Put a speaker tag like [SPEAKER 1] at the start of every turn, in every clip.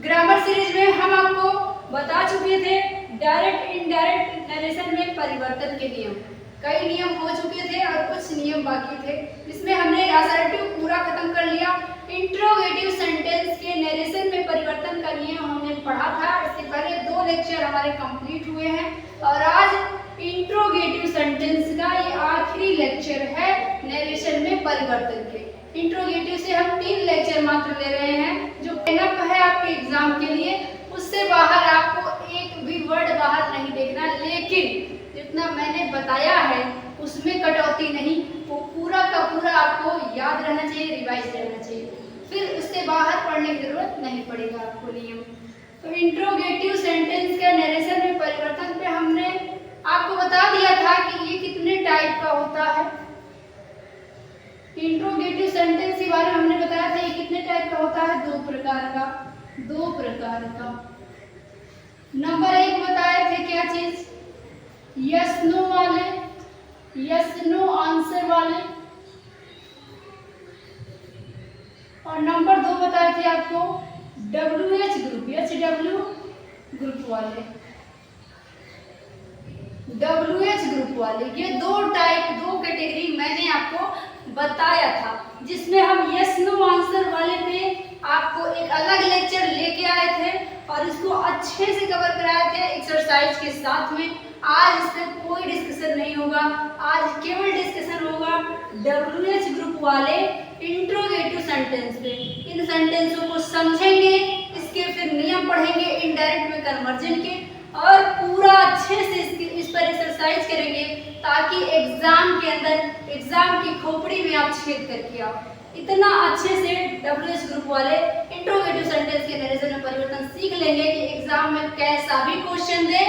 [SPEAKER 1] Grammar series में हम आपको बता चुके थे डायरेक्ट इनडायरेक्ट नरेशन में परिवर्तन के नियम। कई नियम हो चुके थे और कुछ नियम बाकी थे, जिसमें हमने असर्टिव पूरा खत्म कर लिया। इंट्रोगेटिव सेंटेंस के नरेशन में परिवर्तन का नियम हमने पढ़ा था। इससे पहले 2 लेक्चर हमारे कंप्लीट हुए हैं और आज इंट्रोगेटिव सेंटेंस का ये आखिरी लेक्चर है नरेशन में परिवर्तन के। इंट्रोगेटिव से हम 3 लेक्चर मात्र ले रहे हैं, जो एनफ है आपके एग्जाम के लिए। उससे बाहर आपको एक भी वर्ड बाहर नहीं देखना, लेकिन जितना मैंने बताया है उसमें कटौती नहीं, वो पूरा का पूरा आपको याद रहना चाहिए, रिवाइज रहना चाहिए। फिर उससे बाहर पढ़ने की जरूरत नहीं पड़ेगा आपको नियम। तो इंट्रोगेटिव सेंटेंस के नरेशन में परिवर्तन पे हमने आपको बता दिया था कि ये कितने टाइप का होता है। इंट्रोगेटिव सेंटेंस के बारे में हमने बताया था ये कितने टाइप का होता है, 2 प्रकार का। नंबर 1 बताए थे क्या चीज, यस नो वाले, यस नो आंसर वाले। और नंबर 2 बताए थे आपको WH ग्रुप, HW ग्रुप वाले, WH ग्रुप वाले। ये 2 कैटेगरी मैंने आपको बताया था, जिसमें हम यस नो आंसर वाले पे आपको एक अलग लेक्चर लेके आए थे और इसको अच्छे से कवर कराए थे एक्सरसाइज के साथ में। आज इस पर कोई डिस्कशन नहीं होगा, आज केवल डिस्कशन होगा WH ग्रुप वाले इंट्रोगेटिव सेंटेंस पे। इन सेंटेंसों को समझेंगे, इसके फिर नियम पढ़ेंगे इनडायरेक्ट में कन्वर्जन के, और पूरा अच्छे से इस पर एक्सरसाइज करेंगे ताकि एग्जाम के अंदर, एग्जाम की खोपड़ी में आप छेद करके आओ। इतना अच्छे से WH ग्रुप वाले इंट्रोगेटिव सेंटेंस के नरेशन में परिवर्तन सीख लेंगे कि एग्जाम में कैसा भी क्वेश्चन दे,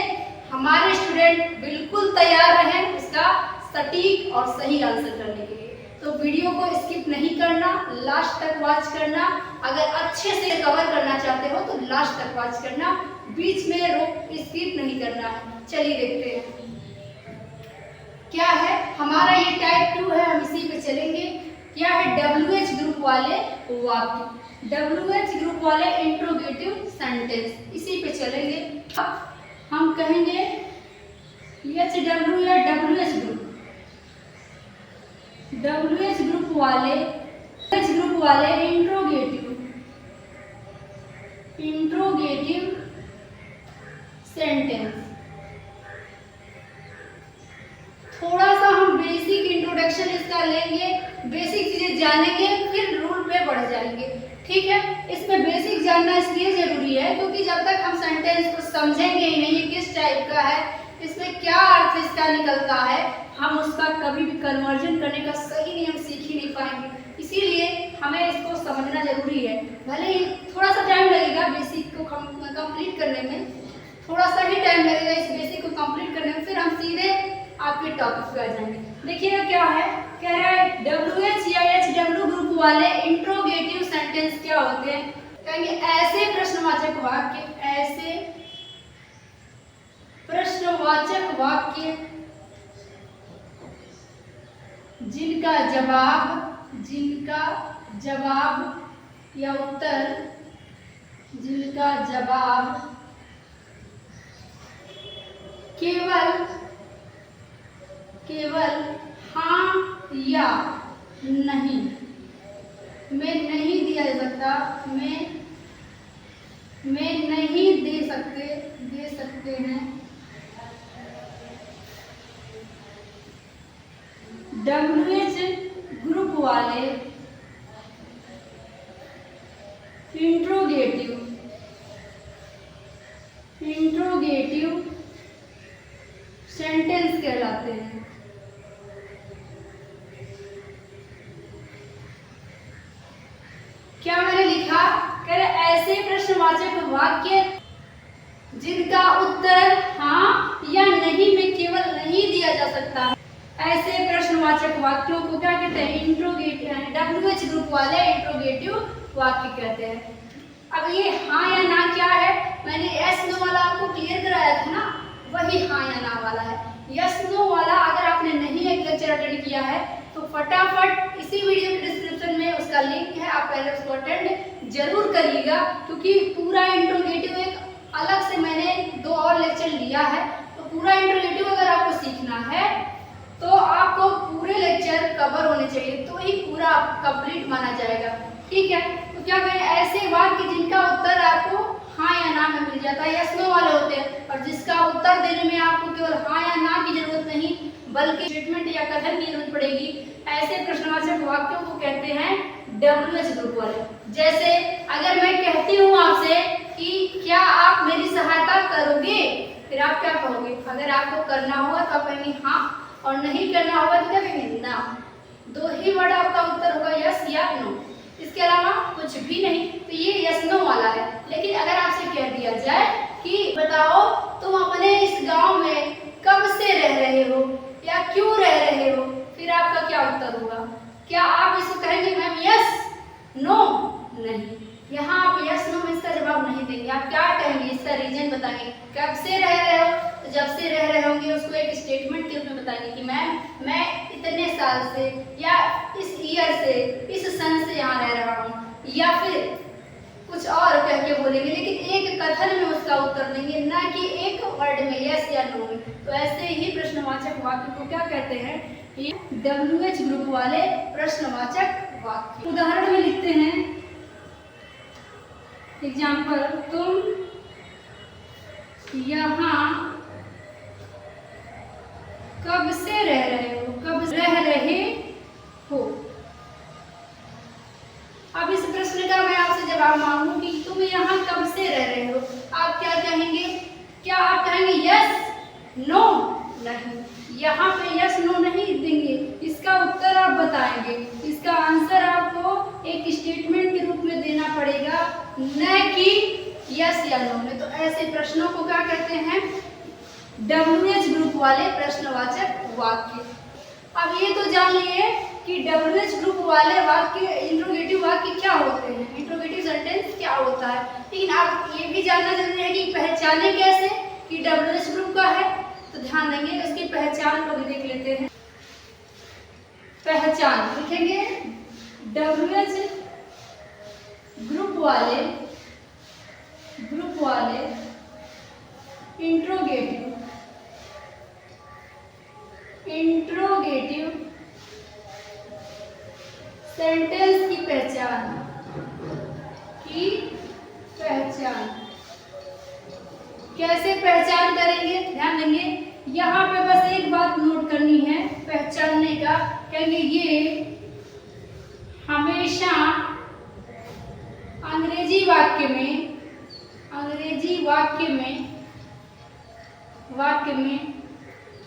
[SPEAKER 1] हमारे स्टूडेंट बिल्कुल तैयार रहें इसका सटीक और सही आंसर करने के लिए। तो वीडियो को स्किप नहीं करना, लास्ट तक वॉच करना। अगर अच्छे से कवर करना चाहते हो तो लास्ट तक वॉच करना, बीच में स्किप नहीं करना है। चलिए देखते हैं क्या है हमारा ये टाइप 2 है, हम इसी पे चलेंगे। क्या है WH ग्रुप वाले वाक्य, WH ग्रुप वाले इंट्रोगेटिव सेंटेंस, इसी पे चलेंगे। हम कहेंगे HW या WH ग्रुप, WH ग्रुप वाले इंट्रोगेटिव सेंटेंस। थोड़ा सा हम बेसिक इंट्रोडक्शन इसका लेंगे, बेसिक चीजें जानेंगे, फिर रूल पे बढ़ जाएंगे। ठीक है, इसमें बेसिक जानना इसलिए जरूरी है क्योंकि जब तक हम सेंटेंस को समझेंगे ही नहीं ये किस टाइप का है, इसमें क्या अर्थ इसका निकलता है, हम उसका कभी भी कन्वर्जन करने का सही नियम सीख ही नहीं पाएंगे। इसीलिए हमें इसको समझना जरूरी है। भले ही थोड़ा सा टाइम लगेगा बेसिक को कंप्लीट करने में, थोड़ा सा ही टाइम लगेगा इस बेसिक को कंप्लीट करने में, फिर हम सीधे आपके टॉपिक पे आ जाएंगे। देखिएगा क्या है, कह रहा है WH या HW ग्रुप वाले इंट्रोगेटिव सेंटेंस क्या होते हैं। कहेंगे ऐसे प्रश्नवाचक वाक्य, ऐसे प्रश्नवाचक वाक्य जिनका जवाब या उत्तर, जिनका जवाब केवल हाँ या नहीं में नहीं दिया जा सकता, में नहीं दे सकते हैं। WH ग्रुप वाले इंट्रोगेटिव सेंटेंस कहलाते हैं। क्या मैंने लिखा, कह रहे ऐसे प्रश्नवाचक वाक्य जिनका उत्तर हाँ या नहीं में केवल नहीं दिया जा सकता है, ऐसे प्रश्नवाचक वाक्यों को क्या कहते हैं, इंट्रोगेटिव, WH ग्रुप वाले इंट्रोगेटिव वाक्य कहते हैं। अब ये हाँ या ना क्या है, मैंने यस नो वाला आपको क्लियर कराया था ना, वही हाँ या ना वाला है। यस नो वाला अगर आपने नहीं एक लेक्चर अटेंड किया है तो फटाफट इसी वीडियो के डिस्क्रिप्शन में उसका लिंक है, आप पहले उसको अटेंड जरूर करिएगा, क्योंकि पूरा इंट्रोगेटिव एक अलग से मैंने 2 और लेक्चर लिया है। तो पूरा इंट्रोगेटिव अगर आपको सीखना है तो आपको पूरे लेक्चर कवर होने चाहिए, तो ही पूरा कंप्लीट माना जाएगा। ठीक है, तो क्या करें, ऐसे वाक्य जिनका उत्तर आपको हाँ या ना में मिल जाता है, यस नो वाले होते हैं, और जिसका उत्तर देने में आपको केवल हाँ या ना की जरूरत नहीं बल्कि स्टेटमेंट या कथन की जरूरत पड़ेगी, ऐसे प्रश्नवाचक वाक्यों को कहते हैं WH ग्रुप वाले। जैसे अगर मैं कहती हूँ आपसे कि क्या आप मेरी सहायता करोगे, फिर आप क्या कहोगे? अगर आपको करना होगा तो आप कहेंगे हाँ, और नहीं करना होगा तो क्या कहेंगे ना। 2 ही वर्ड आपका उत्तर होगा, यस या नो, इसके अलावा कुछ भी नहीं। तो ये यस नो वाला है। लेकिन अगर आपसे कह दिया जाए कि बताओ तुम अपने इस गांव में कब से रह रहे हो या क्यों रह रहे हो, फिर आपका क्या उत्तर होगा? क्या आप इसको कहेंगे मैम यस नो? नहीं, यहाँ आप यस नो में इसका जवाब नहीं देंगे। आप क्या कहेंगे? इसका रीजन बताएंगे। कब से रह रहे हो, तो जब से रह रहे होंगे उसको एक स्टेटमेंट के रूप में बताएंगे कि मैम मैं इतने साल से या इस ईयर से इस सन से यहाँ रह रहा हूँ, या फिर कुछ और कह के बोलेंगे, लेकिन एक कथन में उसका उत्तर देंगे, ना कि एक वर्ड में यस या नो में। तो ऐसे ही प्रश्नवाचक वाक्य को क्या कहते हैं? ये WH ग्रुप वाले प्रश्नवाचक वाक्य। उदाहरण में लिखते हैं, एग्जाम्पल, तुम यहाँ कब से रह रहे हो, कब रह रहे हो। अब इस प्रश्न का मैं आपसे जवाब मांगू कि तुम यहाँ कब से रह रहे हो, आप क्या कहेंगे? क्या आप कहेंगे यस नो? नहीं, यहाँ पे यस नो नहीं देंगे, इसका उत्तर आप बताएंगे। इसका आंसर आपको एक स्टेटमेंट के रूप में देना पड़ेगा, न कि यस या नो में। तो ऐसे प्रश्नों को क्या कहते हैं? WH ग्रुप वाले प्रश्नवाचक वाक्य। अब ये तो जान लिए कि WH ग्रुप वाले वाक्य, इंट्रोगेटिव वाक्य क्या होते हैं, इंट्रोगेटिव सेंटेंस क्या होता है। लेकिन आप ये भी जानना जरूरी है कि पहचाने कैसे कि WH ग्रुप का है। तो ध्यान देंगे, उसकी पहचान को भी देख लेते हैं। पहचान लिखेंगे, WH ग्रुप वाले इंट्रोगेटिव सेंटेंस की पहचान कैसे पहचान करेंगे? ध्यान देंगे, यहाँ पे बस एक बात नोट करनी है पहचानने का। कहेंगे ये हमेशा अंग्रेजी वाक्य में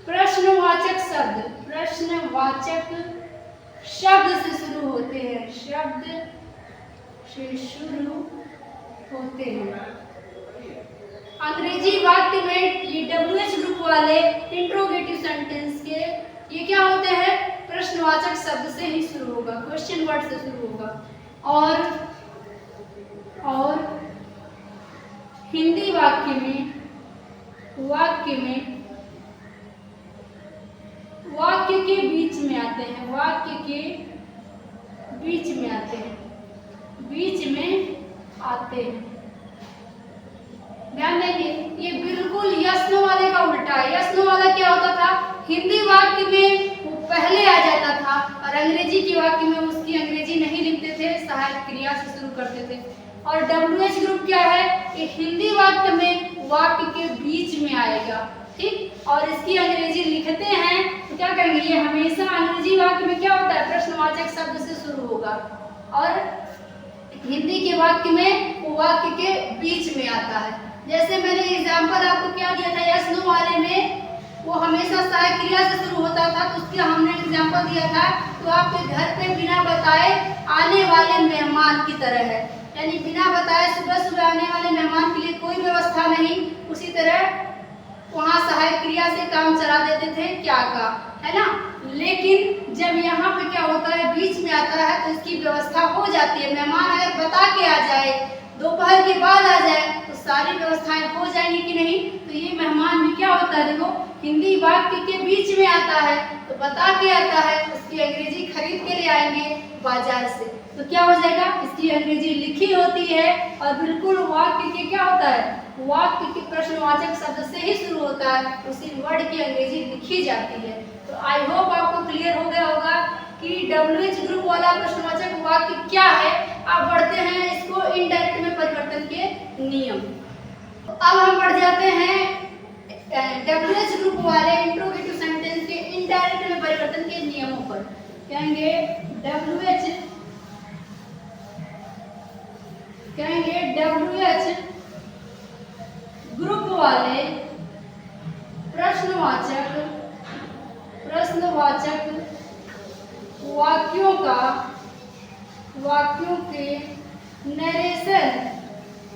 [SPEAKER 1] प्रश्नवाचक शब्द से शुरू होते हैं, अंग्रेजी वाक्य में ये WH ग्रुप वाले इंट्रोगेटिव सेंटेंस के ये क्या होते हैं? प्रश्नवाचक शब्द से ही शुरू होगा, क्वेश्चन वर्ड से शुरू होगा। और हिंदी वाक्य में वाक्य के बीच में आते हैं, ध्यान देंगे, ये बिल्कुल यस नो वाले का उल्टा है। यस नो वाला क्या होता था? हिंदी वाक्य में वो पहले आ जाता था, और अंग्रेजी के वाक्य में उसकी अंग्रेजी नहीं लिखते थे, सहायक क्रिया से शुरू करते थे। और WH ग्रुप क्या है? ये हिंदी वाक्य में वाक्य के बीच में आएगा, ठीक, और इसकी अंग्रेजी लिखते हैं तो क्या करेंगे? ये हमेशा अंग्रेजी वाक्य में क्या होता है? प्रश्नवाचक शब्द से शुरू होगा, और हिंदी के वाक्य में वो वाक्य के बीच में आता है। जैसे मैंने एग्जाम्पल आपको क्या दिया था, यस नो वाले में वो हमेशा सहायक क्रिया से शुरू होता था, तो उसके हमने एग्जाम्पल दिया था, तो आपके घर पे बिना बताए आने वाले मेहमान की तरह है, यानी बिना बताए सुबह सुबह आने वाले मेहमान के लिए कोई व्यवस्था नहीं, उसी तरह वहाँ सहायक क्रिया से काम चला देते थे क्या का, है ना। लेकिन जब यहाँ पे क्या होता है, बीच में आता है, तो इसकी व्यवस्था हो जाती है। मेहमान अगर बता के आ जाए, दोपहर के बाद आ जाए, तो सारी व्यवस्थाएं हो जाएंगी कि नहीं। तो ये मेहमान भी क्या होता है, देखो हिंदी वाक्य के बीच में आता है, तो बता के आता है, उसकी अंग्रेजी खरीद के ले आएंगे बाजार से। तो क्या हो जाएगा, इसकी अंग्रेजी लिखी होती है और बिल्कुल वाक्य के क्या होता है, वाक्य के प्रश्नवाचक शब्द से ही शुरू होता है, उसी वर्ड की अंग्रेजी लिखी जाती है। तो आई होप आपको क्लियर हो गया होगा कि WH ग्रुप वाला प्रश्नवाचक वाक्य क्या है। अब बढ़ते हैं इसको इनडायरेक्ट में परिवर्तन के नियम। तो अब हम बढ़ जाते हैं WH ग्रुप वाले इंट्रोगेटिव सेंटेंस के इनडायरेक्ट में परिवर्तन के नियमों पर। कहेंगे WH ग्रुप वाले प्रश्नवाचक वाक्यों के नरेशन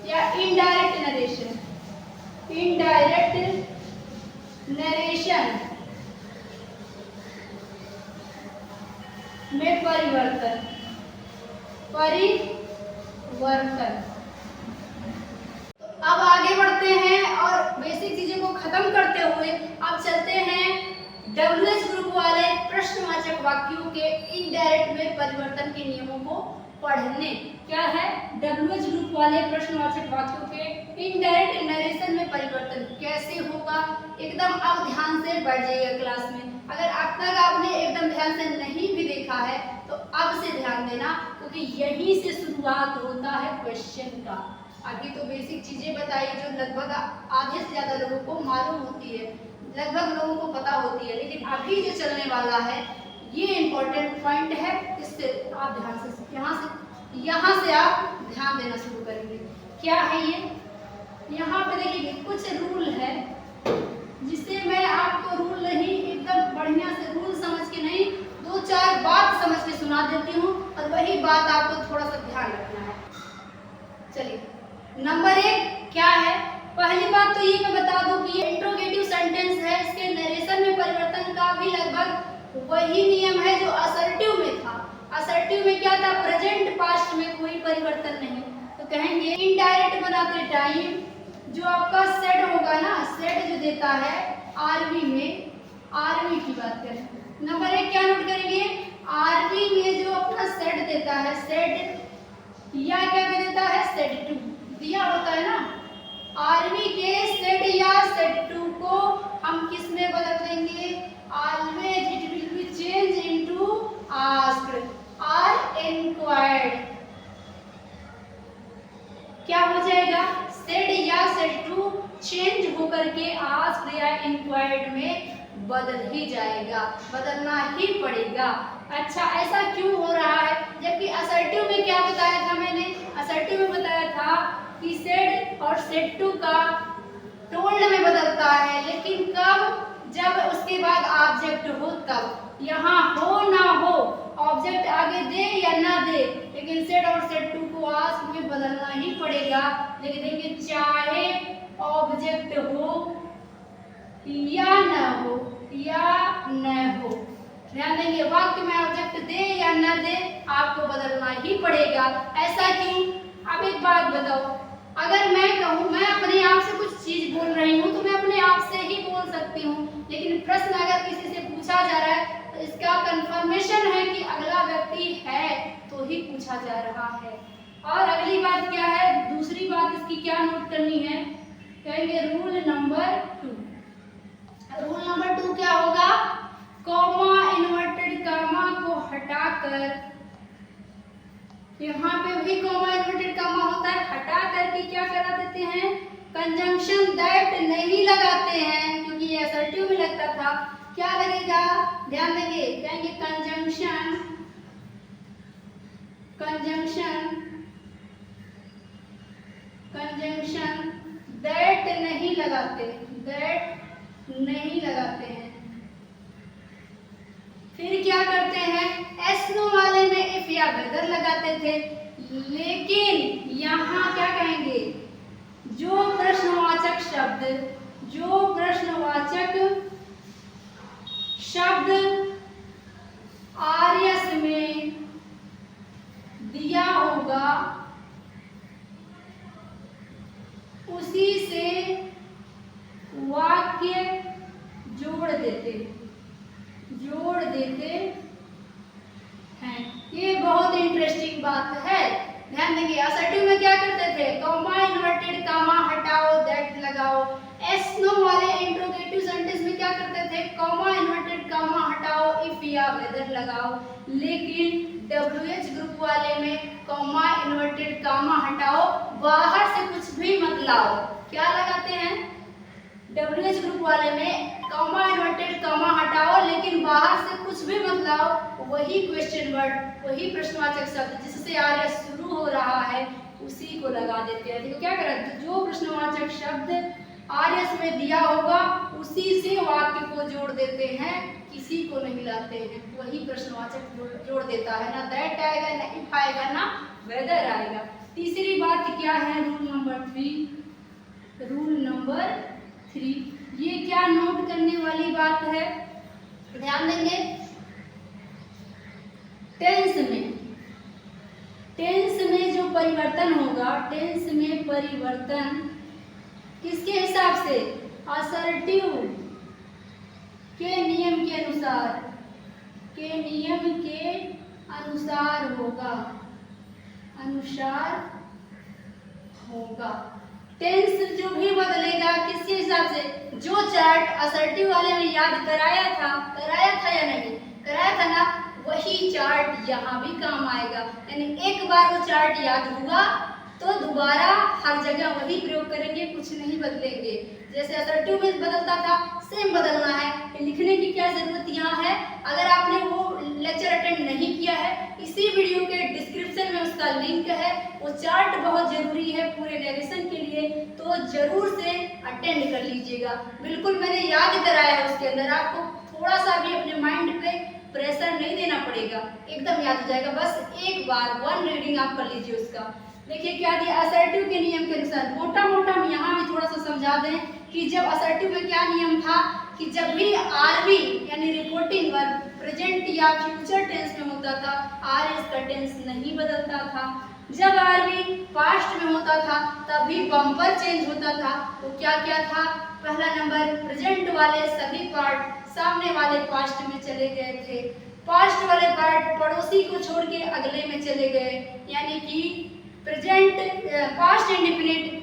[SPEAKER 1] या इनडायरेक्ट नरेशन में परिवर्तन। अब आगे बढ़ते हैं और बेसिक चीजों को खत्म करते हुए अब चलते हैं WH ग्रुप वाले प्रश्नवाचक वाक्यों के इनडायरेक्ट में परिवर्तन के नियमों को पढ़ने। क्या है, WH ग्रुप वाले प्रश्नवाचक वाक्यों के इनडायरेक्ट नरेशन में परिवर्तन कैसे होगा, एकदम अब ध्यान से बैठ जाइएगा क्लास में। अगर अब तक आपने एकदम ध्यान से नहीं भी देखा है तो अब से ध्यान देना, क्योंकि यहीं से शुरुआत होता है क्वेश्चन का। अभी तो बेसिक चीजें बताई जो लगभग आधे से ज्यादा लोगों को मालूम होती है, लगभग लोगों को पता होती है, लेकिन अभी जो चलने वाला है ये इम्पोर्टेंट पॉइंट है। इससे आप ध्यान से यहाँ से आप ध्यान देना शुरू करेंगे। क्या है ये, यहाँ पे देखिए कुछ रूल है जिससे मैं आपको रूल नहीं, एकदम बढ़िया से रूल समझ के नहीं, दो चार बात समझ के सुना देती हूँ और वही बात आपको थोड़ा सा ध्यान रखना है। चलिए, नंबर 1 क्या है, पहली बात तो ये मैं बता दूं कि ये इंट्रोगेटिव सेंटेंस है, इसके नरेशन में परिवर्तन का भी लगभग वही नियम है जो असर्टिव में था। असर्टिव में क्या था, प्रेजेंट पास्ट में कोई परिवर्तन नहीं। तो कहेंगे इनडायरेक्ट बनाते टाइम जो आपका सेड होगा ना, सेड जो देता है आरवी में, आरवी की बात करें, नंबर 1 क्या नोट करेंगे, आरवी में जो अपना सेड देता है, सेड या क्या देता है, सेड टू दिया होता है ना, आरवी के सेड या सेड टू को हम किस में बदल देंगे, always it will be change into asked और इंक्वायर्ड। क्या हो जाएगा, सेड या सेड टू चेंज होकर के आस्क्ड या इंक्वायर्ड में बदल ही जाएगा, बदलना ही पड़ेगा। अच्छा, ऐसा क्यों हो रहा है, जबकि असर्टिव में क्या बताया था मैंने, असर्टिव में बताया था कि सेड और सेड टू का टोल्ड में बदलता है, लेकिन कब, जब उसके बाद ऑब्जेक्ट हो तब। यहाँ हो ना हो, ऑब्जेक्ट आगे दे या ना दे, लेकिन सेड और सेड टू को आस्क में बदलना ही पड़ेगा। लिख देंगे चाहे ऑब्जेक्ट हो या न हो, ध्यान देंगे, वाक्य में ऑब्जेक्ट दे या न दे आपको बदलना ही पड़ेगा। ऐसा क्यों, अब एक बात बताओ, अगर मैं कहूँ मैं अपने आप से कुछ चीज बोल रही हूँ तो मैं अपने आप से ही बोल सकती हूँ, लेकिन प्रश्न अगर किसी से पूछा जा रहा है तो इसका कंफर्मेशन है कि अगला व्यक्ति है तो ही पूछा जा रहा है। और अगली बात क्या है, दूसरी बात इसकी क्या नोट करनी है, कहेंगे रूल नंबर 2। रूल नंबर 2 क्या होगा, कॉमा, इन्वर्टेड कॉमा को हटाकर, यहाँ पे भी कॉमा इन्वर्टेड कॉमा होता है, हटा करके क्या करा देते हैं, कंजंक्शन दैट नहीं लगाते हैं, क्योंकि ये असर्टिव में लगता था। क्या लगेगा, ध्यान देंगे, कहेंगे कंजंक्शन दैट नहीं लगाते, हैं। फिर क्या करते हैं, एसनो वाले में इफ या वेदर लगाते थे, लेकिन यहाँ क्या कहेंगे, जो प्रश्नवाचक शब्द आर्यस में दिया होगा उसी से वाक्य जोड़ देते हैं। ये बहुत इंटरेस्टिंग बात है, ध्यान देंगे। असर्टिव में क्या करते थे, कॉमा इन्वर्टेड कामा हटाओ दैट लगाओ। एस नो वाले इंट्रोगेटिव सेंटेंस में क्या करते थे, कॉमा इन्वर्टेड कामा हटाओ इफ या वेदर लगाओ। लेकिन WH ग्रुप वाले में कॉमा इन्वर्टेड कामा हटाओ, बाहर से कुछ भी मत लाओ। क्या लगाते हैं, WH ग्रुप वाले में कॉमा इन्वर्टेड कॉमा हटाओ लेकिन बाहर से कुछ भी मत लाओ, वही क्वेश्चन वर्ड, वही प्रश्नवाचक शब्द जिससे आर्य शुरू हो रहा है उसी को लगा देते हैं। देखो क्या करें, तो जो प्रश्नवाचक शब्द आर्यस में दिया होगा उसी से वाक्य को जोड़ देते हैं, किसी को नहीं लाते हैं, वही प्रश्नवाचक जोड़ देता है। ना दैट आएगा, ना इफ आएगा, ना वेदर आएगा। तीसरी बात क्या है, रूल नंबर 3। रूल नंबर 3 ये क्या नोट करने वाली बात है, ध्यान देंगे। टेंस में जो परिवर्तन होगा, टेंस में परिवर्तन किसके हिसाब से, असर्टिव के नियम के अनुसार, होगा। टेंस जो भी बदलेगा किसके हिसाब से, जो चार्ट असर्टिव वाले में याद कराया था या नहीं कराया था ना, वही चार्ट यहाँ भी काम आएगा। यानी एक बार वो चार्ट याद हुआ तो दोबारा हर जगह वही प्रयोग करेंगे, कुछ नहीं बदलेंगे। जैसे असर्टिव में बदलता था सेम बदलना है। लिखने की क्या जरूरत यहाँ है, अगर आपने वो लेक्चर अटेंड नहीं किया है, इसी वीडियो के डिस्क्रिप्शन में उसका लिंक है। वो चार्ट बहुत जरूरी है पूरे नरेशन के लिए, तो जरूर से अटेंड कर लीजिएगा। बिल्कुल मैंने याद कराया है, उसके अंदर आपको थोड़ा सा भी अपने माइंड पे प्रेशर नहीं देना पड़ेगा, एकदम याद हो जाएगा। बस एक बार वन रीडिंग आप कर लीजिए उसका। देखिए क्या दिया, असर्टिव के नियम के अनुसार। मोटा मोटा हम यहाँ भी थोड़ा सा समझा दें कि जब असर्टिव में क्या नियम था कि जब भी आरवी यानी रिपोर्टिंग वर्ब प्रेजेंट या फ्यूचर टेंस में होता था, आरएस का टेंस नहीं बदलता था। जब आरवी पास्ट में होता था तभी बम्पर चेंज होता था। तो क्या क्या था, पहला नंबर प्रेजेंट वाले सभी पार्ट सामने वाले पास्ट में चले गए थे। पास्ट वाले पार्ट पड़ोसी को छोड़ के अगले में चले गए, यानी कि present past indefinite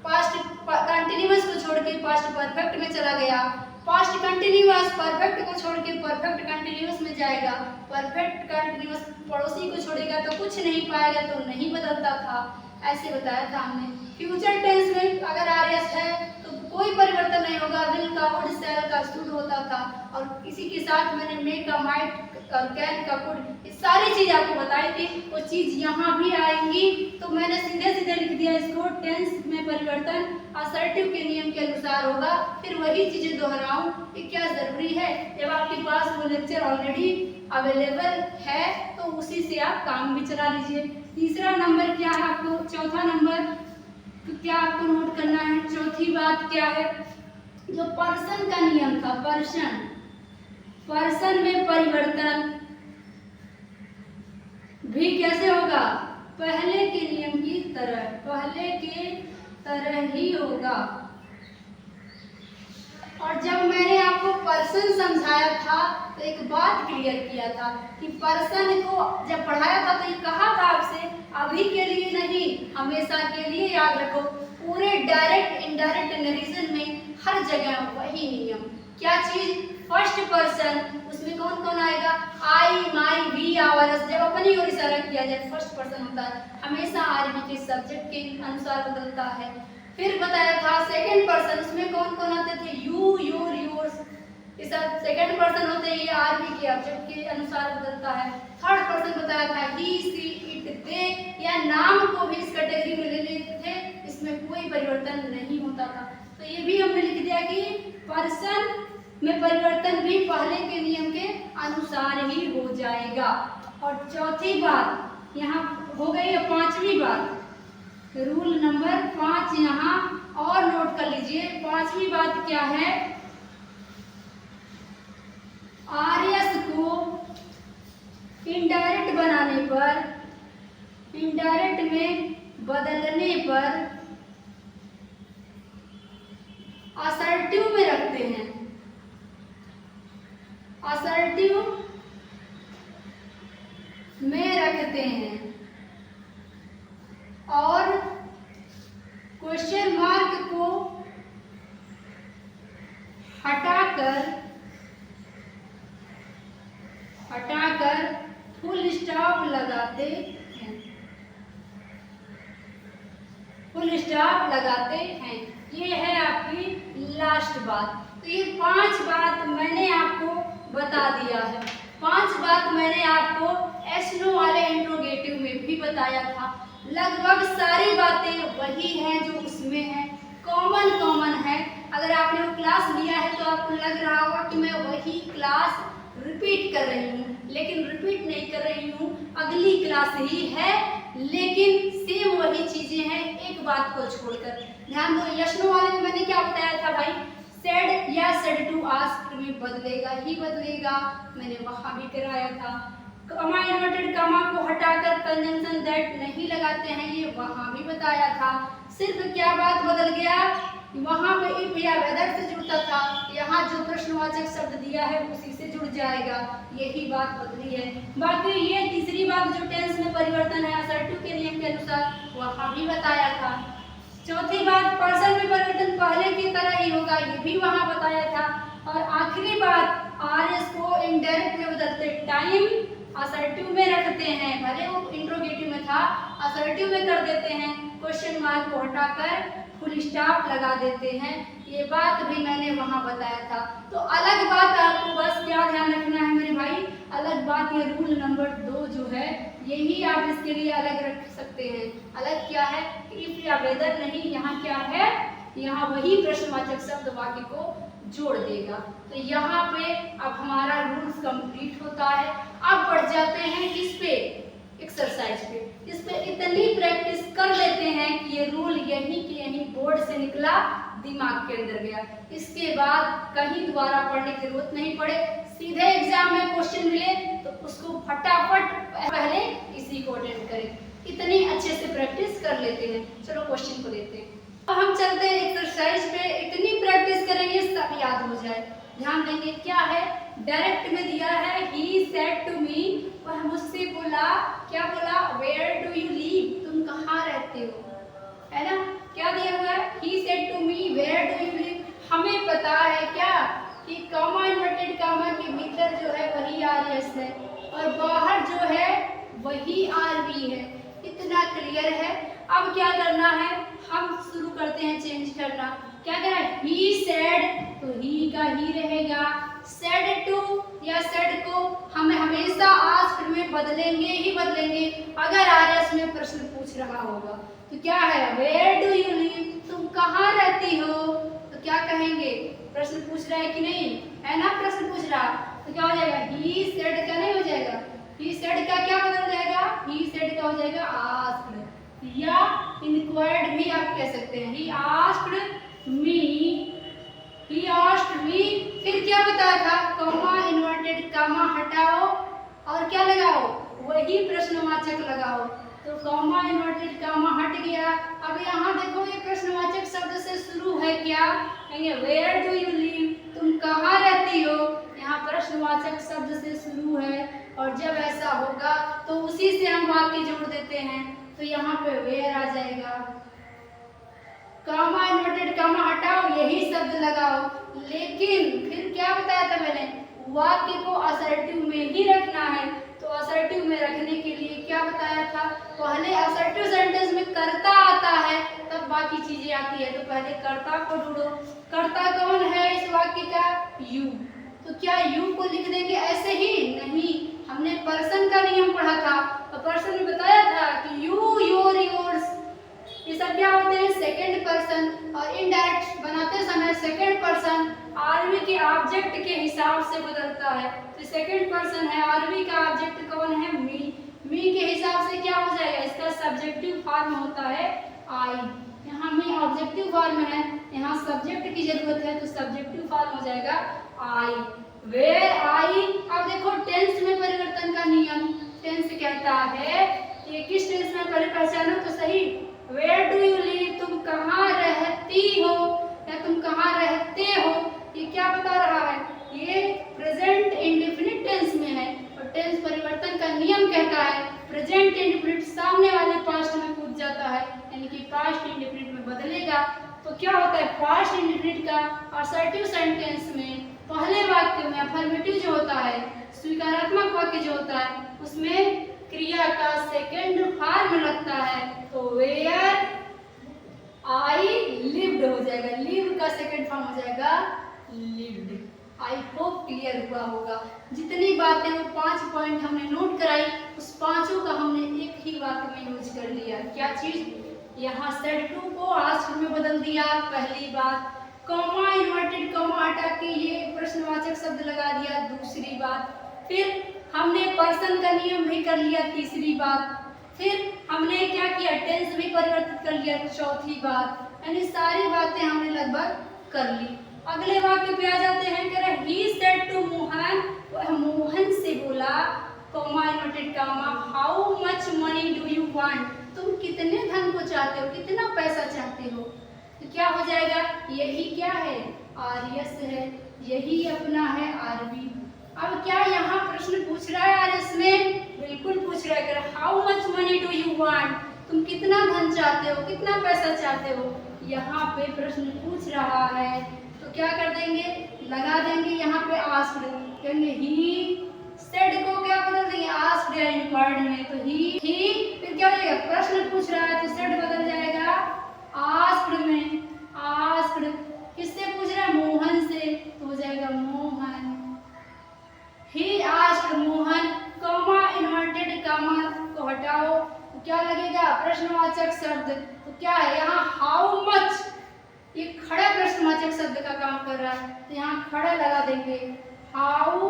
[SPEAKER 1] past continuous को छोड़ के पास्ट परफेक्ट में चला गया। पास्ट कंटिन्यूअस परफेक्ट को छोड़ के परफेक्ट कंटिन्यूअस में जाएगा। परफेक्ट कंटिन्यूअस पड़ोसी को छोड़ेगा तो कुछ नहीं पाएगा, तो नहीं बदलता था, ऐसे बताया था हमने। फ्यूचर टेंस में अगर आरएस है तो कोई परिवर्तन नहीं होगा, विल का वुड शैल का शुड होता था। और इसी के साथ मैंने मे का माइट और कैन का कुड, ये सारी चीज आपको बताई थी, वो चीज यहाँ भी आएंगी। तो मैंने सीधे सीधे लिख दिया इसको, टेंस में परिवर्तन असर्टिव के नियम के अनुसार होगा। फिर वही चीजें दोहराऊं, ये क्या जरूरी है, जब आपके पास वो लेक्चर ऑलरेडी अवेलेबल है तो उसी से आप काम भी चला लीजिए। तीसरा नंबर क्या है आपको, चौथा नंबर तो क्या आपको नोट करना है। चौथी बात क्या है, जो पर्सन का नियम था, पर्सन में परिवर्तन भी कैसे होगा, पहले के नियम की तरह, पहले के तरह ही होगा। और जब मैंने आपको पर्सन समझाया था तो एक बात क्लियर किया था कि पर्सन को जब पढ़ाया था तो ये कहा था आपसे, अभी के लिए नहीं हमेशा के लिए याद रखो। पूरे डायरेक्ट इनडायरेक्ट नरेशन में हर जगह वही नियम। क्या चीज, फर्स्ट पर्सन, उसमें कौन कौन आएगा, आई माई वी आवर्स। जब अपनी ओर इशारा किया जाए फर्स्ट पर्सन होता है, हमेशा आरवी के सब्जेक्ट के अनुसार बदलता है। फिर बताया था सेकंड पर्सन, उसमें कौन कौन आते थे, यू योर योर्स, ये सब सेकंड पर्सन होते हैं, ये आरवी के ऑब्जेक्ट के अनुसार बदलता है। थर्ड पर्सन बताया था ही सी इट दे, या नाम को भी इस कैटेगरी में ले लेते थे, इसमें कोई परिवर्तन नहीं होता था। तो ये भी हमने लिख दिया कि पर्सन में परिवर्तन भी पहले के नियम के अनुसार ही हो जाएगा। और चौथी बात यहाँ हो गई है, पांचवी बात, रूल नंबर 5 यहाँ और नोट कर लीजिए। पांचवी बात क्या है, आरएस को इनडायरेक्ट बनाने पर, इनडायरेक्ट में बदलने पर असर्टिव में रखते हैं, असर्टिव में रखते हैं और क्वेश्चन मार्क को हटाकर फुल स्टॉप लगाते हैं, फुल स्टॉप लगाते हैं। ये है आपकी लास्ट बात। तो ये 5 बात मैंने आपको बता दिया है। 5 बात मैंने आपको एस नो वाले इंट्रोगेटिव में भी बताया था। लगभग सारी बातें वही हैं जो उसमें है, कॉमन है। अगर आपने वो क्लास लिया है तो आपको लग रहा होगा कि मैं वही क्लास रिपीट कर रही हूँ, लेकिन रिपीट नहीं कर रही हूँ, अगली क्लास ही है, लेकिन सेम वही चीजें हैं, एक बात को छोड़कर। ध्यान दो, यस नो वाले में मैंने क्या बताया था भाई, सेड या सेड टू आस्क्ड में बदलेगा ही बदलेगा, मैंने वहां भी कराया था। कॉमा इन्वर्टेड कॉमा को हटाकर कंजंक्शन दैट नहीं लगाते हैं, ये वहां भी बताया था। सिर्फ क्या बात बदल गया, वहां पे इफ या वेदर से जुड़ता था, यहाँ जो प्रश्नवाचक शब्द दिया है उसी से जुड़ जाएगा, यही बात बदली है। बाकी ये तीसरी बात जो टेंस में परिवर्तन है असर्टिव के नियम के अनुसार, वहां भी बताया था। चौथी बात, पर्सन में परिवर्तन पहले की तरह ही होगा, ये भी वहां बताया था। और आखिरी बात, आरएस को इनडायरेक्ट में बदलते टाइम असर्टिव में रखते हैं, भले वो इंट्रोगेटिव में था, असर्टिव में कर देते हैं, क्वेश्चन मार्क को हटाकर फुल स्टॉप लगा देते हैं, ये बात भी मैंने वहां बताया था। तो अलग बात आपको बस क्या ध्यान रखना है मेरे भाई, अलग बात ये रूल नंबर 2 जो है, यही आप इसके लिए अलग रख सकते हैं। अलग क्या है, इफ या वेदर नहीं, यहाँ क्या है, यहाँ वही प्रश्नवाचक शब्द वाक्य को जोड़ देगा। तो यहाँ पे अब हमारा रूल्स कंप्लीट होता है। अब बढ़ जाते हैं किस पे, एक्सरसाइज पे। इस पे इतनी प्रैक्टिस कर लेते हैं कि ये रूल यहीं के यहीं बोर्ड से निकला, दिमाग के अंदर गया। इसके बाद कहीं दोबारा पढ़ने की जरूरत नहीं पड़े, सीधे एग्जाम में क्वेश्चन मिले तो उसको फटाफट पहले इसी को अटेंड करें। इतनी अच्छे से प्रैक्टिस कर लेते हैं। चलो क्वेश्चन को देखते हैं। अब हम चलते हैं एक्सरसाइज पे, इतनी प्रैक्टिस करेंगे सब याद हो जाए। ध्यान देंगे क्या है, डायरेक्ट में दिया है ही सेड टू मी, वह मुझसे बोला, क्या बोला, वेयर डू यू लिव, तुम कहाँ रहते हो, है ना। क्या दिया हुआ है, he said to me where do you live. हमें पता है क्या कि कॉमा इन्वर्टेड कॉमा के भीतर जो है वही आरएस है और बाहर जो है वही आरवी है, इतना क्लियर है। अब क्या करना है, हम शुरू करते हैं चेंज करना। क्या करना है, ही सेड, तो ही का ही रहेगा, सेड टू या सेड को हमें हमेशा आस्क्ड में बदलेंगे ही बदलेंगे अगर आरएस में प्रश्न पूछ रहा होगा। तो क्या है, वेयर डू यू लिव, तुम कहाँ रहती हो, तो क्या कहेंगे, प्रश्न पूछ रहा है कि नहीं, है ना, प्रश्न पूछ रहा, तो क्या हो जाएगा, ही सेड का नहीं हो जाएगा, ही सेड का क्या बदल जाएगा, ही सेड का हो जाएगा आस्क्ड, या इंक्वायर्ड भी आप कह सकते हैं, he asked me, he asked me. फिर क्या बताया था, कॉमा इन्वर्टेड कॉमा हटाओ और क्या लगाओ, वही प्रश्नवाचक लगाओ। तो कॉमा इन्वर्टेड कॉमा हट गया। अब यहाँ देखो ये प्रश्नवाचक शब्द से शुरू है, क्या कहेंगे, वेयर डू यू लिव, तुम कहाँ रहती हो, यहाँ प्रश्नवाचक शब्द से शुरू है और जब ऐसा होगा तो उसी से हम वाक्य जोड़ देते हैं। तो यहाँ पे वेयर आ जाएगा, कॉमा इन्वर्टेड कॉमा हटाओ, यही शब्द लगाओ। लेकिन फिर क्या बताया था मैंने, वाक्य को असर्टिव में ही रखना है। तो असर्टिव में रखने के लिए क्या बताया था, पहले असर्टिव सेंटेंस में कर्ता आता है तब बाकी चीजें आती है। तो पहले कर्ता को ढूंढो, कर्ता कौन है इस वाक्य का, यू। तो क्या यू को लिख देंगे ऐसे ही, नहीं, हमने पर्सन का नियम पढ़ा था। तो पर्सन में बताया था कि यू, योर, योर्स, ये सब क्या होते हैं, सेकंड पर्सन। और इनडायरेक्ट बनाते समय सेकंड पर्सन आरवी के ऑब्जेक्ट के हिसाब से बदलता है। तो सेकंड पर्सन है, आरवी का ऑब्जेक्ट कौन है, मी, मी के हिसाब से क्या हो जाएगा, इसका सब्जेक्टिव फॉर्म होता है आई। यहाँ मी ऑब्जेक्टिव फॉर्म है, यहाँ सब्जेक्ट की जरूरत है तो सब्जेक्टिव फॉर्म हो जाएगा आई, वेयर आई। अब देखो टेंस में परिवर्तन का नियम, टेंस कहता है कि किस टेंस में, पहले पहचानो तो सही, वेयर डू यू लिव, तुम कहाँ रहती हो या तुम कहाँ रहते हो, ये क्या बता रहा है, ये प्रेजेंट इंडेफिनिट टेंस में है। और टेंस परिवर्तन का नियम कहता है प्रेजेंट इंडेफिनिट सामने वाले पास्ट में कूद जाता है, यानी कि पास्ट इंडेफिनिट में बदलेगा। तो क्या होता है, पास्ट इंडेफिनिट का असर्टिव सेंटेंस में पहले वाक्य में अफर्मेटिव जो होता है, स्वीकारात्मक वाक्य जो होता है, उसमें क्रिया का सेकंड फॉर्म लगता है। तो वेयर आई लिव्ड हो जाएगा, लिव का सेकंड फॉर्म हो जाएगा लिव्ड। आई होप क्लियर हुआ होगा। जितनी बातें वो 5 पॉइंट हमने नोट कराई, उस पांचों का हमने एक ही वाक्य में यूज कर लिया। क्या चीज, यहाँ सेड टू को आस्क्ड में बदल दिया, पहली बात। कॉमा इन्वर्टेड कॉमा हटा के ये प्रश्नवाचक शब्द लगा दिया, दूसरी बात। फिर हमने पर्सन का नियम भी कर लिया, तीसरी बात। फिर हमने क्या किया, टेंस भी परिवर्तित कर लिया, चौथी बात। यानी सारी बातें हमने लगभग कर ली। अगले वाक्य पे आ जाते हैं। कह रहा ही सेड टू मोहन, वह मोहन से बोला, comma inverted comma, how much money do you want, तुम कितने धन को चाहते हो, कितना पैसा चाहते हो। तो क्या हो जाएगा, यही क्या है, आर्यस है, यही अपना है आरबी। अब क्या यहाँ प्रश्न पूछ रहा है आर्यस में, बिल्कुल पूछ रहा है। कह रहा how much money do you want, तुम कितना धन चाहते हो, कितना पैसा चाहते हो। यहाँ पे प्रश्न पूछ रहा है, तो क्या कर देंगे, लगा देंगे यहाँ पे आस्क्ड, कहेंगे ही सेड को क्या बदल देंगे, आस्क्ड या इंक्वायर्ड में। तो ही फिर क्या हो जाएगा, प्रश्न पूछ रहा है तो सेड बदल जाएगा आस्क्ड में। आस्क्ड किससे पूछ रहा है, मोहन से, तो हो जाएगा Mohan. He asked Mohan, comma inverted comma को हटाओ, तो क्या लगेगा, प्रश्नवाचक शब्द। तो क्या है यहाँ हाउ मच, ये खड़ा प्रश्नवाचक शब्द का काम कर रहा है, तो यहाँ खड़ा लगा देंगे हाउ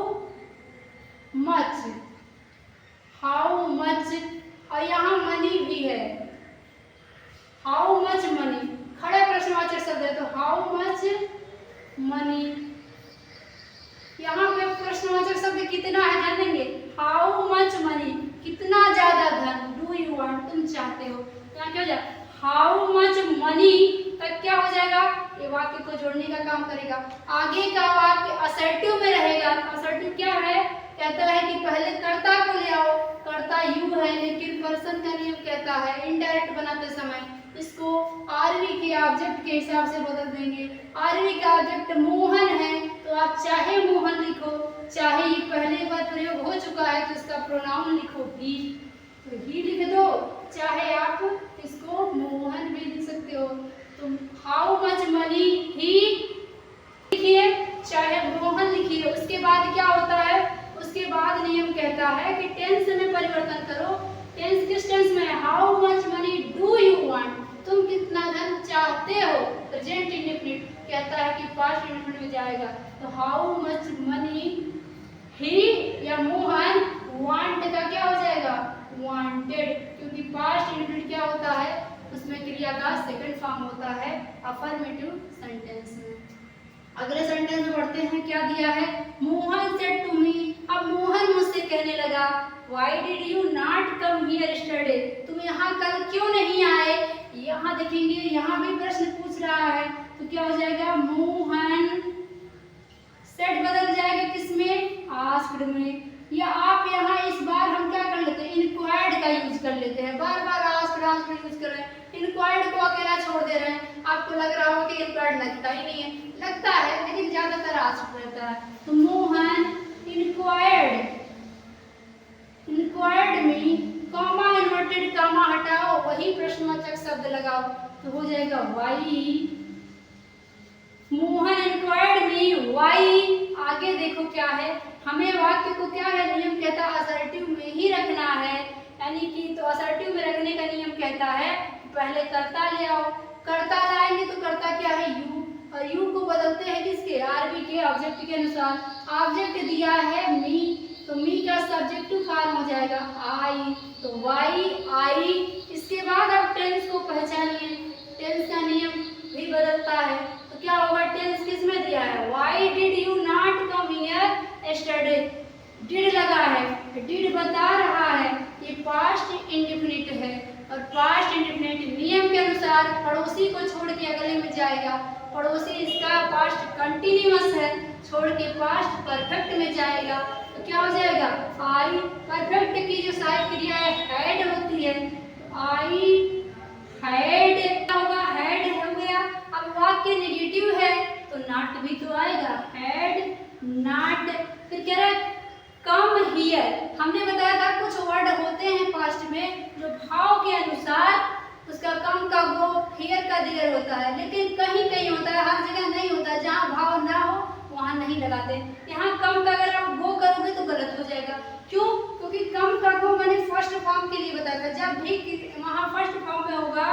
[SPEAKER 1] मच, हाउ मच। और यहाँ मनी भी है, हाउ मच मनी, खड़ा प्रश्नवाचक शब्द है, तो हाउ मच मनी। यहाँ पे प्रश्नवाचक शब्द कितना है जानेंगे, हाउ मच मनी, कितना ज्यादा धन, डू यू वांट, तुम चाहते हो। यहाँ क्या हो जाए, हाउ मच मनी तक क्या हो जाएगा, ये वाक्य को जोड़ने का काम करेगा। आगे का वाक्य असर्टिव में रहेगा। असर्टिव क्या है, कहता है कि पहले कर्ता को ले आओ, कर्ता यू है, लेकिन पर्सन का नियम कहता है इनडायरेक्ट बनाते समय इसको आरवी के ऑब्जेक्ट के हिसाब से बदल देंगे। आरवी का ऑब्जेक्ट मोहन है, तो आप चाहे मोहन लिखो, चाहे ये पहले बार प्रयोग हो चुका है तो इसका प्रोनाउन लिखो ही, तो ही लिख दो, चाहे आप इसको मोहन भी लिख सकते हो। तो हाउ मच मनी ही लिखिए, चाहे मोहन लिखिए। उसके बाद क्या होता है, उसके बाद नियम कहता है कि टेंस में परिवर्तन करो। टेंस किस टेंस में है, how much money do you want, तुम कितना धन चाहते हो। प्रेजेंट इंडेफिनिट कहता है कि पास्ट इंडेफिनिट में जाएगा, तो हाउ मच मनी ही या मोहन वांट का क्या हो जाएगा, वांटेड, क्योंकि पास्ट इंडेफिनिट क्या होता है, उसमें क्रिया का सेकंड फॉर्म होता है अफर्मेटिव सेंटेंस में। अगले सेंटेंस में पढ़ते हैं, क्या दिया है, मोहन सेड टू मी, अब मोहन मुझसे कहने लगा, why did you not come here yesterday, तुम यहाँ कल क्यों नहीं आए। यहाँ देखेंगे, यहाँ भी प्रश्न पूछ रहा है, तो क्या हो जाएगा, मोहन सेड बदल जाएगा किसमें, आस्क्ड में। या आप यहाँ इस बार हम क्या कर लेते हैं, इंक्वायर्ड का यूज कर लेते हैं, बार बार आस्क्ड यूज कर रहे हैं, इंक्वायर्ड को अकेला छोड़ दे रहे हैं। आपको लग रहा होगा कि इंक्वायर्ड लगता ही नहीं है, लगता है लेकिन ज्यादातर आस्क्ड रहता है। तो मोहन इंक्वायर्ड, इंक्वायर्ड में कॉमा इन्वर्टेड कॉमा हटाओ, वही प्रश्नवाचक शब्द लगाओ, तो हो जाएगा Y. Mohan inquired me why. आगे देखो क्या है, हमें वाक्य को क्या है, नियम कहता है असर्टिव में ही रखना है, यानी कि तो असर्टिव में रखने का नियम कहता है पहले कर्ता ले आओ, कर्ता लाएंगे तो कर्ता क्या है, यू, और यू को बदलते हैं किसके, आरबी के ऑब्जेक्ट के अनुसार। ऑब्जेक्ट दिया है मी, तो मी का सब्जेक्टिव फॉर्म हो जाएगा आई, तो वाई आई। इसके बाद आप टेंस को पहचानिए, टेंस का नियम भी बदलता है, तो क्या होगा, टेंस किस में दिया है, why did you not come here yesterday, did लगा है, डिड बता रहा है, ये पास्ट इंडेफिनिट है, और पास्ट इंडेफिनिट नियम के अनुसार पड़ोसी को छोड़ के अगले में जाएगा। पड़ोसी इसका पास्ट कंटिन्यूअस है, छोड़ के पास्ट परफेक्ट में जाएगा। जाएगा, तो क्या हो जाएगा आई। परफेक्ट की जो सहायक क्रिया है हैड होती है, आई हैड क्या होगा, हैड हो गया। अब वाक्य नेगेटिव है तो नॉट भी तो आएगा, हैड नॉट। फिर कह रहा है कम हियर, हमने बताया था कुछ वर्ड होते हैं पास्ट में जो भाव के अनुसार उसका कम का गो हियर का दिगर होता है, लेकिन कहीं कहीं होता है, हर जगह नहीं होता। जहाँ भाव ना हो वहाँ नहीं लगाते। यहाँ कम का अगर आप गो करोगे तो गलत हो जाएगा। क्यों? क्योंकि कम का गो मैंने फर्स्ट फॉर्म के लिए बताया था, जब भी वहाँ फर्स्ट फॉर्म में होगा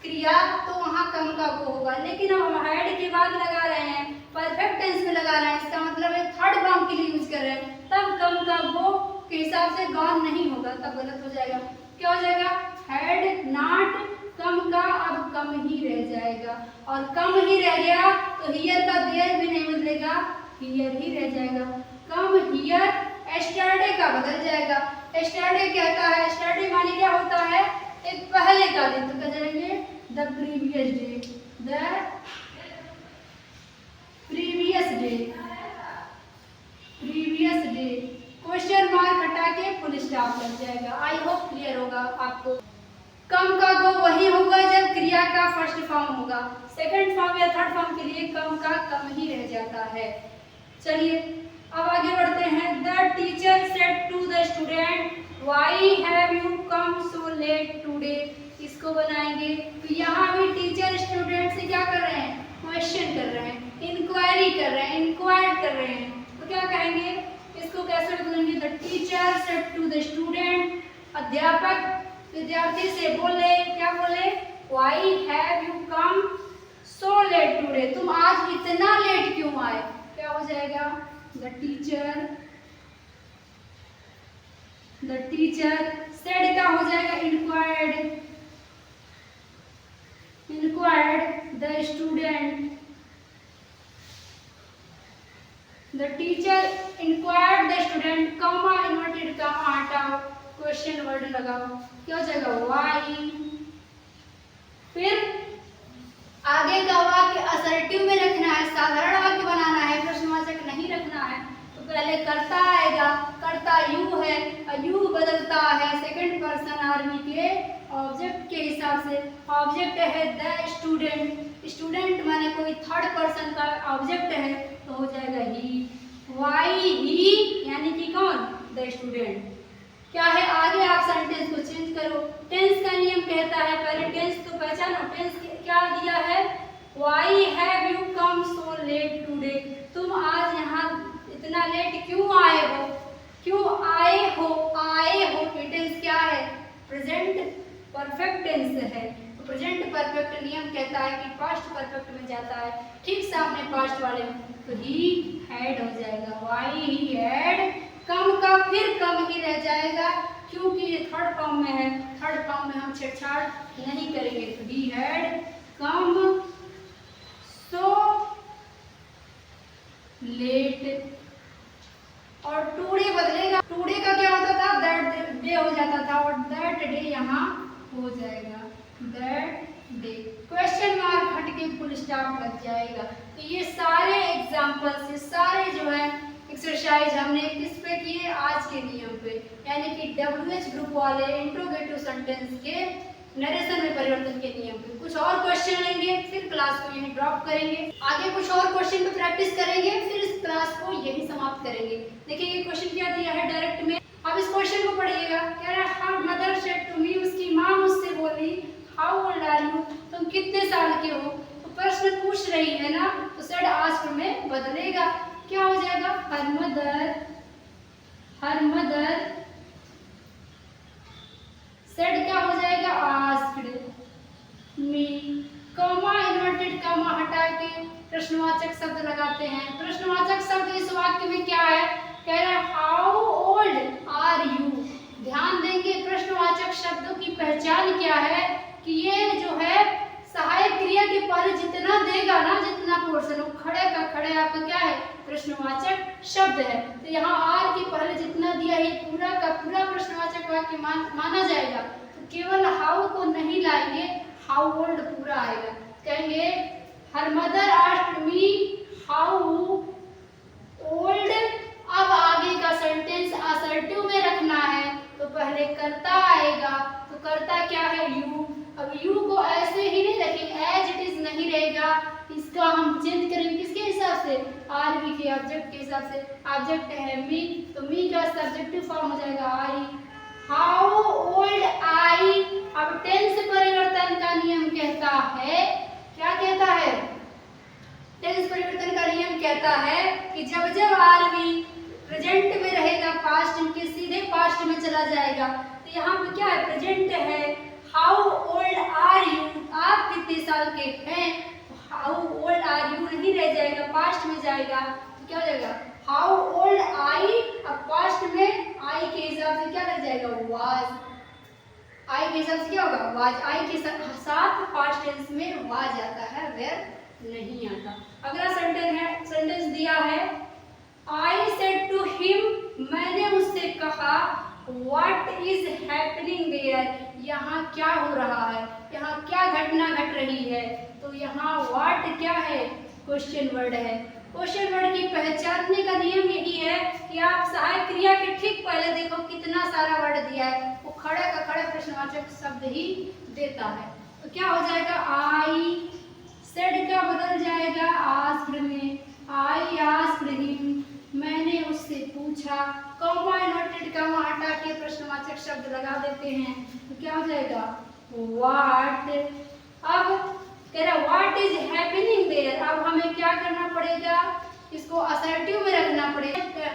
[SPEAKER 1] क्रिया तो वहाँ कम का गो होगा। लेकिन अब हम हेड के बाद लगा रहे हैं, परफेक्ट टेंस में लगा रहे हैं, इसका मतलब है थर्ड फॉर्म के लिए यूज कर रहे हैं, तब कम का गो के हिसाब से गॉन नहीं होगा, तब गलत हो जाएगा। क्या हो जाएगा, हैड नॉट, कम का अब कम ही रह जाएगा, और कम ही रह गया तो हियर का देयर भी नहीं बदलेगा, हियर ही रह जाएगा। कम हियर एस्टरडे का बदल जाएगा। एस्टरडे कहता है, एस्टरडे माने क्या होता है, एक पहले का दिन, तो कह जाएंगे the previous day, the previous day, previous day. Question mark हटा के फुल स्टॉप लग जाएगा। आई होप क्लियर होगा आपको। कम का गो वही होगा जब क्रिया का फर्स्ट फॉर्म होगा, सेकंड फॉर्म या थर्ड फॉर्म के लिए कम का कम ही रह जाता है। चलिए अब आगे बढ़ते हैं। The teacher said to the student why have you come so late today, इसको बनाएंगे। तो यहाँ भी टीचर स्टूडेंट से क्या कर रहे हैं, क्वेश्चन कर रहे हैं, इंक्वायरी कर रहे हैं, इंक्वायर कर रहे हैं। तो क्या कहेंगे, इसको कैसे बदलेंगे, the teacher said to the student, अध्यापक विद्यार्थी से बोले, क्या बोले, why have you come so late today, तुम आज इतना लेट क्यों आए। क्या हो जाएगा, द टीचर सेड क्या हो जाएगा, inquired the student, the teacher inquired the student, comma inverted comma हटाओ, क्वेश्चन वर्ड लगाओ, क्या हो जाएगा व्हाई। फिर आगे का वाक्य असर्टिव में रखना है, साधारण वाक्य बनाना है, प्रश्नवाचक नहीं रखना है। तो पहले कर्ता आएगा, कर्ता यू है, यू बदलता है सेकंड पर्सन आर्मी के ऑब्जेक्ट के हिसाब से। ऑब्जेक्ट है द स्टूडेंट, स्टूडेंट माने कोई थर्ड पर्सन का ऑब्जेक्ट है, तो हो जाएगा ही। वाई ही यानी कि कौन, द स्टूडेंट। क्या है आगे, आप सेंटेंस को चेंज करो। टेंस का नियम कहता है, पहले टेंस तो पहचानो। टेंस क्या दिया है, why have you come so late today, तुम आज यहाँ इतना लेट क्यों आए हो, क्यों आए हो, आए हो। टेंस क्या है, प्रेजेंट परफेक्ट टेंस है। तो प्रेजेंट परफेक्ट नियम कहता है कि पास्ट परफेक्ट में जाता है ठीक सामने पास्ट वाले में, तो ही हैड हो जाएगा, व्हाई ही हैड, कम का फिर कम ही रह जाएगा क्योंकि ये थर्ड फॉर्म में है। थर्ड फॉर्म में हम छेड़छाड़ नहीं करेंगे। तो he had come so late, और टुडे बदलेगा, टुडे का क्या होता था, दैट डे हो जाता था, और दैट डे यहाँ हो जाएगा, दैट डे। क्वेश्चन मार्क हट के फुल स्टॉप लग जाएगा। तो ये सारे एग्जाम्पल्स, ये सारे जो है एक्सरसाइज हमने किस पे किए, आज के नियम पे, यानी कि WH ग्रुप वाले इंट्रोगेटिव सेंटेंस के नरेशन में परिवर्तन के नियम पे। कुछ और क्वेश्चन लेंगे, फिर क्लास को यहीं ड्रॉप करेंगे। आगे कुछ और क्वेश्चन पे प्रैक्टिस करेंगे, फिर इस क्लास को यहीं समाप्त करेंगे। देखिए ये क्वेश्चन क्या दिया है डायरेक्ट में, अब इस क्वेश्चन को पढ़िएगा। कह रहा है her mother said to me, उसकी माँ मुझसे बोली, हाउ ओल्ड आर यू, तुम कितने साल के हो। तो प्रश्न पूछ रही है ना, तो सेड आस्क्ड में बदलेगा, क्या हो जाएगा, हर मदर सेड क्या हो जाएगा, asked me, comma inverted comma हटा के प्रश्नवाचक शब्द लगाते हैं। प्रश्नवाचक शब्द इस वाक्य में क्या है, कह रहा है हाउ ओल्ड आर यू। ध्यान देंगे प्रश्नवाचक शब्दों की पहचान क्या है, कि ये जो है सहायक क्रिया के पहले जितना देगा ना, जितना पोर्शन, वो खड़े का खड़े आपका क्या है, प्रश्नवाचक शब्द है। तो यहाँ आर के पहले जितना दिया है पूरा का पूरा प्रश्नवाचक वाक्य माना जाएगा। तो केवल हाउ को नहीं लाएंगे, हाउ ओल्ड पूरा आएगा। कहेंगे her mother asked me how old, अब आगे इसका हम चेंज करेंगे किसके हिसाब से, आर वी के ऑब्जेक्ट के हिसाब से। ऑब्जेक्ट है मी, तो मी का सब्जेक्टिव फॉर्म हो जाएगा आई। How old I. अब टेंस परिवर्तन का नियम कहता है, क्या कहता है, टेंस परिवर्तन का नियम कहता है कि जब जब आरवी प्रेजेंट में रहेगा पास्ट के सीधे पास्ट में चला जाएगा। तो यहाँ पे क्या है, प्रेजेंट है। हाउ ओल्ड आर यू, आप कितने साल के हैं। हाउ ओल्ड आर यू नहीं रह जाएगा, पास्ट में जाएगा, तो क्या हो जाएगा, हाउ ओल्ड आई। अब पास्ट में आई के हिसाब से क्या लग जाएगा, वाज। आई के हिसाब से क्या होगा, वाज। आई के साथ पास्ट टेंस में वाज आता है, वेयर नहीं आता। अगला सेंटेंस है, सेंटेंस दिया है, आई सेड टू हिम, मैंने उससे कहा, व्हाट इज हैपनिंग देयर, यहाँ क्या हो रहा है, यहाँ क्या घटना घट रही है। तो यहाँ व्हाट क्या है, क्वेश्चन वर्ड है। क्वेश्चन वर्ड की पहचानने का नियम यही है कि आप सहायक क्रिया के ठीक पहले देखो कितना सारा वर्ड दिया है, वो खड़ा का खड़ा प्रश्नवाचक शब्द ही देता है। तो क्या हो जाएगा, आई सेड का बदल जाएगा आस्क्ड में, आई आस्क्ड हिम, मैंने उससे पूछा। कॉमा इन्वर्टेड कॉमा हटा के प्रश्नवाचक शब्द लगा देते हैं, तो क्या हो जाएगा, व्हाट। अब कह रहा व्हाट इज हैपनिंग देयर। अब हमें क्या करना पड़ेगा, इसको असर्टिव में रखना पड़ेगा।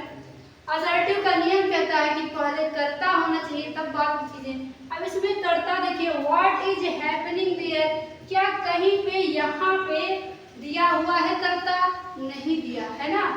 [SPEAKER 1] असर्टिव का नियम कहता है कि पहले कर्ता होना चाहिए तब बाकी चीजें। अब इसमें कर्ता देखिए, व्हाट इज हैपनिंग देयर, क्या कहीं पे यहाँ पे दिया हुआ है कर्ता, नहीं दिया है ना,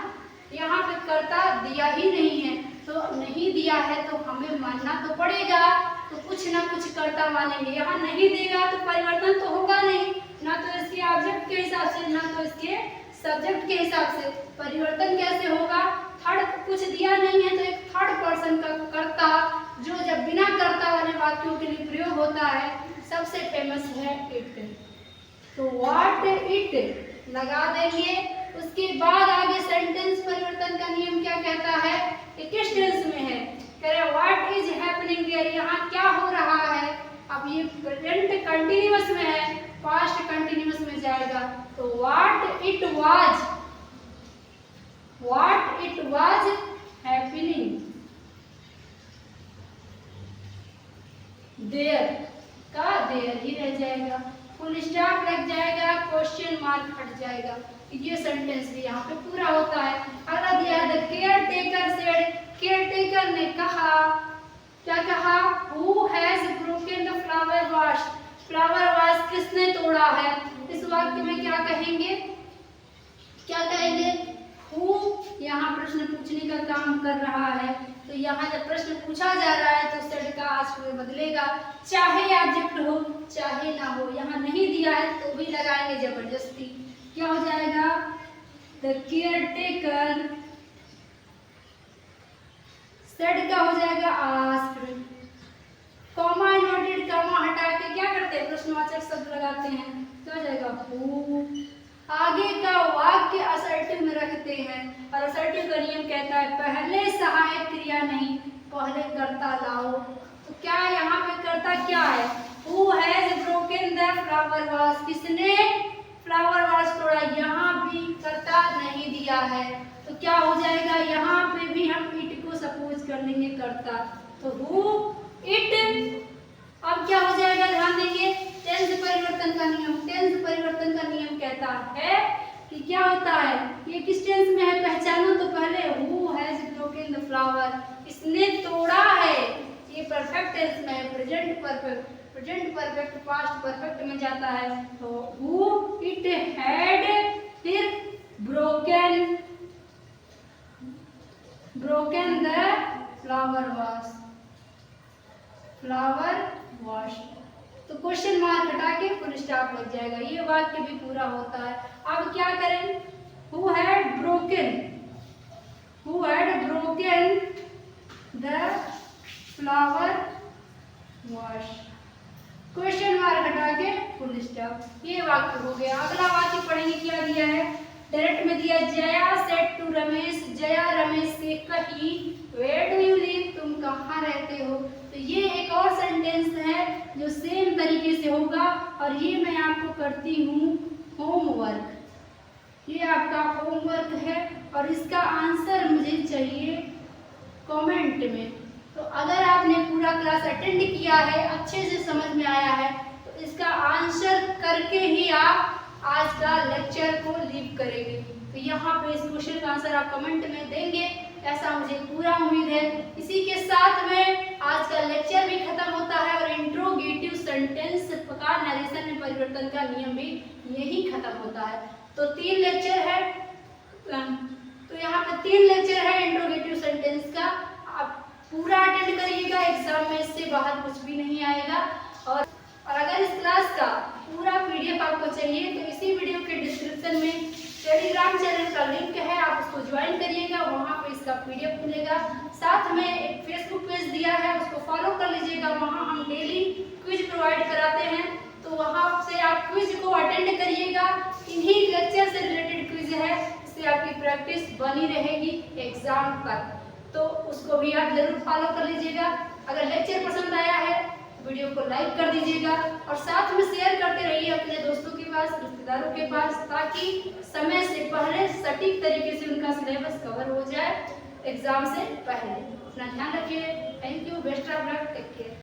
[SPEAKER 1] यहाँ पे कर्ता दिया ही नहीं है। तो नहीं दिया है तो हमें मानना तो पड़ेगा, तो कुछ ना कुछ कर्ता मानेंगे। यहाँ नहीं देगा तो परिवर्तन तो होगा नहीं, ना तो इसके ऑब्जेक्ट के हिसाब से ना तो इसके सब्जेक्ट के हिसाब से। परिवर्तन कैसे होगा, थर्ड कुछ दिया नहीं है तो एक थर्ड पर्सन का कर्ता, जो जब बिना कर्ता वाले वाक्यों के लिए प्रयोग होता है, सबसे फेमस है इट। तो व्हाट इट लगा देंगे। उसके बाद आगे सेंटेंस परिवर्तन का नियम क्या कहता है, कि किस टेंस में है, कह रहे व्हाट इज हैपनिंग देयर, यहाँ क्या हो रहा है। अब ये प्रेजेंट कंटिन्यूअस में है, पास्ट कंटिन्यूअस में जाएगा। तो what it was, what it was happening there का देयर ही रह जाएगा, फुल स्टॉप लग जाएगा, क्वेश्चन मार्क हट जाएगा। ये सेंटेंस भी यहाँ पे पूरा होता है। अगला दिया है, the care taker said, care taker ने कहा, क्या कहा, who has broken the flower wash, flower wash किसने तोड़ा है। इस वाक्य में क्या कहेंगे, क्या कहेंगे, हु यहाँ प्रश्न पूछने का काम कर रहा है। तो यहाँ जब प्रश्न पूछा जा रहा है तो सेड का आस्क्ड में बदलेगा, चाहे ऑब्जेक्ट हो चाहे ना हो। यहाँ नहीं दिया है तो भी लगाएंगे जबरदस्ती, क्या हो जाएगा, द केयर टेकर, सेड का हो जाएगा आस्क्ड, कॉमा इन्वर्टेड कॉमा हटा के क्या करते हैं, प्रश्नवाचक शब्द लगाते हैं, तो हो जाएगा हु। आगे का वाक्य असर्टिव में रखते हैं, और असर्टिव का नियम कहता है पहले सहायक क्रिया नहीं, पहले कर्ता लाओ। तो क्या यहाँ पे कर्ता क्या है, who has broken the flower vase, किसने फ्लावर वास तोड़ा। यहाँ भी कर्ता नहीं दिया है तो क्या हो जाएगा, यहाँ पे भी हम इट को सपोज कर लेंगे कर्ता। तो हु इट। अब क्या हो जाएगा, ध्यान देंगे, टेंस परिवर्तन का नियम। टेंस परिवर्तन का नियम कहता है कि क्या होता है, ये किस टेंस में है पहचानो तो पहले, who has broken the flower, इसने तोड़ा है। ये परफेक्ट टेंस में है, present perfect, present perfect past perfect में जाता है। तो हु इट हैड, फिर broken, broken the flower wash, flower wash. तो क्वेश्चन मार्क हटा के फुल स्टॉप लग जाएगा, ये वाक्य भी पूरा होता है। अब क्या करें, who had broken, who had broken the flower wash, question mark हटा के फुल स्टॉप, ये वाक्य हो गया। अगला वाक्य पढ़ेंगे, क्या दिया है, डायरेक्ट में दिया, जया सेड टू रमेश, जया रमेश से कही, वेयर डू यू लिव, तुम कहाँ रहते हो। तो ये एक और सेंटेंस है जो सेम तरीके से होगा, और ये मैं आपको करती हूँ होमवर्क। ये आपका होमवर्क है और इसका आंसर मुझे चाहिए कमेंट में। तो अगर आपने पूरा क्लास अटेंड किया है, अच्छे से समझ में आया है, तो इसका आंसर करके ही आप आज का लेक्चर को लीव करेंगे। तो यहाँ पे इस क्वेश्चन का आंसर आप कमेंट में देंगे, ऐसा मुझे पूरा उम्मीद है। इसी के साथ में आज का लेक्चर भी खत्म होता है और इंट्रोगेटिव सेंटेंस का नरेशन में परिवर्तन का नियम भी यही खत्म होता है। तो 3 लेक्चर है, तो यहाँ पे 3 लेक्चर है इंट्रोगेटिव सेंटेंस का। आप पूरा अटेंड करिएगा, एग्जाम में इससे बाहर कुछ भी नहीं आएगा। और अगर इस क्लास का पूरा पीडीएफ आपको चाहिए तो इसी वीडियो के डिस्क्रिप्शन में टेलीग्राम चैनल का लिंक है, आप उसको ज्वाइन करिएगा, वहाँ पे इसका पीडीएफ मिलेगा। साथ में एक फेसबुक पेज दिया है, उसको फॉलो कर लीजिएगा, वहाँ हम डेली क्विज प्रोवाइड कराते हैं, तो वहाँ से आप क्विज को अटेंड करिएगा। इन्हीं लेक्चर से रिलेटेड क्विज है, इससे आपकी प्रैक्टिस बनी रहेगी एग्जाम तक, तो उसको भी आप जरूर फॉलो कर लीजिएगा। अगर लेक्चर पसंद आया है वीडियो को लाइक कर दीजिएगा और साथ में शेयर करते रहिए अपने दोस्तों के पास, रिश्तेदारों के पास, ताकि समय से पहले सटीक तरीके से उनका सिलेबस कवर हो जाए एग्जाम से पहले। अपना ध्यान रखिए। Thank you, best of luck, take care.